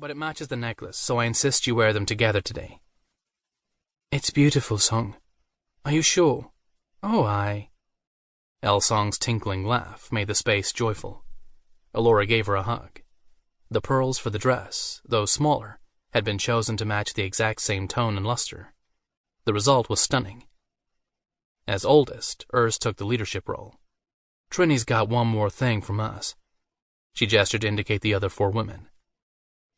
but it matches the necklace, so I insist you wear them together today. It's beautiful, Song. Are you sure? Oh, aye. Song's tinkling laugh made the space joyful. Elora gave her a hug. The pearls for the dress, though smaller, had been chosen to match the exact same tone and luster. The result was stunning. As oldest, Urs took the leadership role. Trini's got one more thing from us. She gestured to indicate the other 4 women.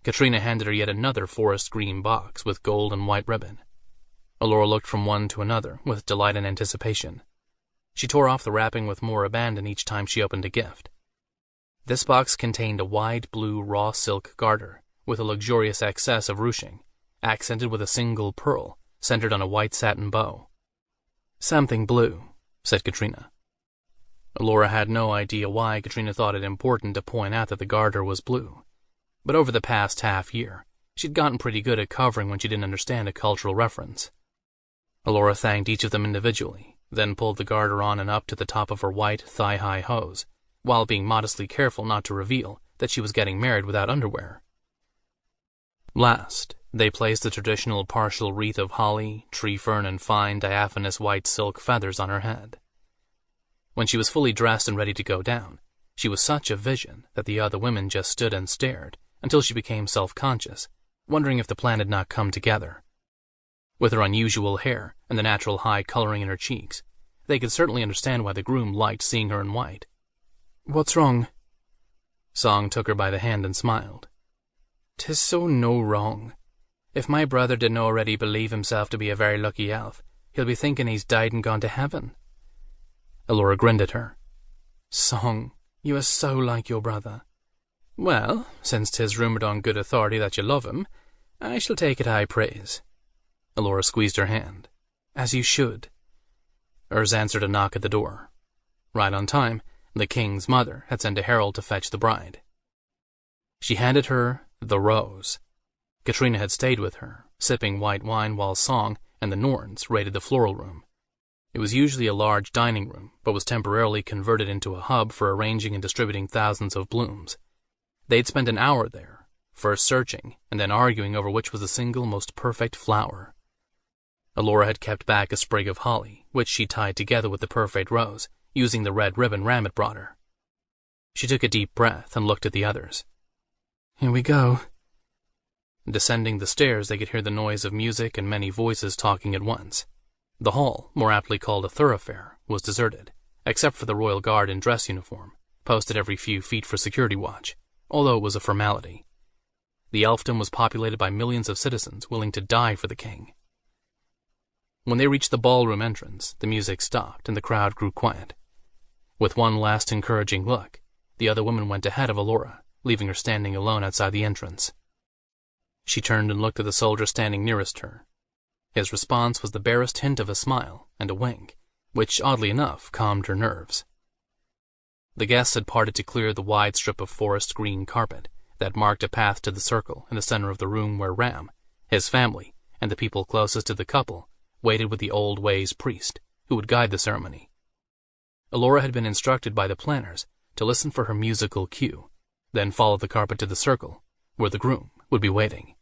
Katrina handed her yet another forest green box with gold and white ribbon. Elora looked from one to another with delight and anticipation. She tore off the wrapping with more abandon each time she opened a gift. This box contained a wide blue raw silk garter with a luxurious excess of ruching, accented with a single pearl centered on a white satin bow. Something blue, said Katrina. Elora had no idea why Katrina thought it important to point out that the garter was blue, but over the past half-year, she'd gotten pretty good at covering when she didn't understand a cultural reference. Elora thanked each of them individually, then pulled the garter on and up to the top of her white, thigh-high hose, while being modestly careful not to reveal that she was getting married without underwear. Last, they placed the traditional partial wreath of holly, tree fern, and fine, diaphanous white silk feathers on her head. When she was fully dressed and ready to go down, she was such a vision that the other women just stood and stared until she became self-conscious, wondering if the plan had not come together. With her unusual hair and the natural high coloring in her cheeks, they could certainly understand why the groom liked seeing her in white. "What's wrong?" Song took her by the hand and smiled. "'Tis so no wrong. If my brother didn't already believe himself to be a very lucky elf, he'll be thinking he's died and gone to heaven." Elora grinned at her. "Song, you are so like your brother." "Well, since 'tis rumored on good authority that you love him, I shall take it high praise." Elora squeezed her hand. "As you should." Urs answered a knock at the door. Right on time, the king's mother had sent a herald to fetch the bride. She handed her the rose. Katrina had stayed with her, sipping white wine while Song and the Norns raided the floral room. It was usually a large dining room, but was temporarily converted into a hub for arranging and distributing thousands of blooms. They'd spent an hour there, first searching and then arguing over which was the single most perfect flower. Elora had kept back a sprig of holly, which she tied together with the perfect rose, using the red ribbon Ram had brought her. She took a deep breath and looked at the others. "Here we go." Descending the stairs, they could hear the noise of music and many voices talking at once. The hall, more aptly called a thoroughfare, was deserted, except for the royal guard in dress uniform, posted every few feet for security watch, although it was a formality. The elfdom was populated by millions of citizens willing to die for the king. When they reached the ballroom entrance, the music stopped and the crowd grew quiet. With one last encouraging look, the other woman went ahead of Elora, leaving her standing alone outside the entrance. She turned and looked at the soldier standing nearest her. His response was the barest hint of a smile and a wink, which, oddly enough, calmed her nerves. The guests had parted to clear the wide strip of forest green carpet that marked a path to the circle in the center of the room where Ram, his family, and the people closest to the couple waited with the old ways priest, who would guide the ceremony. Elora had been instructed by the planners to listen for her musical cue, then follow the carpet to the circle, where the groom would be waiting.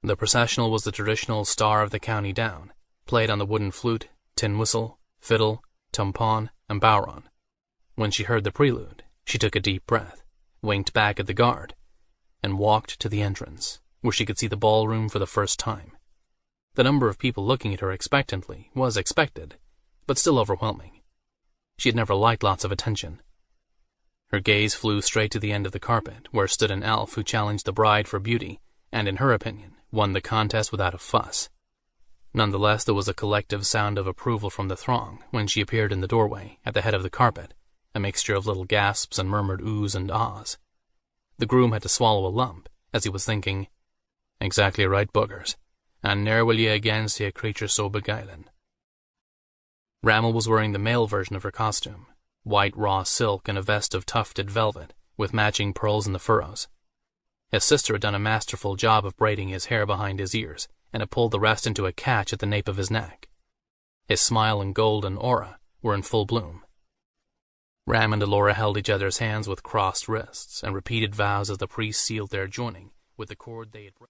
The processional was the traditional Star of the County Down, played on the wooden flute, tin whistle, fiddle, tumpon, and bowron. When she heard the prelude, she took a deep breath, winked back at the guard, and walked to the entrance, where she could see the ballroom for the first time. The number of people looking at her expectantly was expected, but still overwhelming. She had never liked lots of attention. Her gaze flew straight to the end of the carpet, where stood an elf who challenged the bride for beauty, and in her opinion, won the contest without a fuss. Nonetheless, there was a collective sound of approval from the throng when she appeared in the doorway at the head of the carpet, a mixture of little gasps and murmured oohs and ahs. The groom had to swallow a lump, as he was thinking, "Exactly right, boogers, and ne'er will ye again see a creature so beguiling." Rammel was wearing the male version of her costume, white raw silk and a vest of tufted velvet, with matching pearls in the furrows. His sister had done a masterful job of braiding his hair behind his ears, and had pulled the rest into a catch at the nape of his neck. His smile and golden aura were in full bloom. Ram and Elora held each other's hands with crossed wrists, and repeated vows as the priest sealed their joining with the cord they had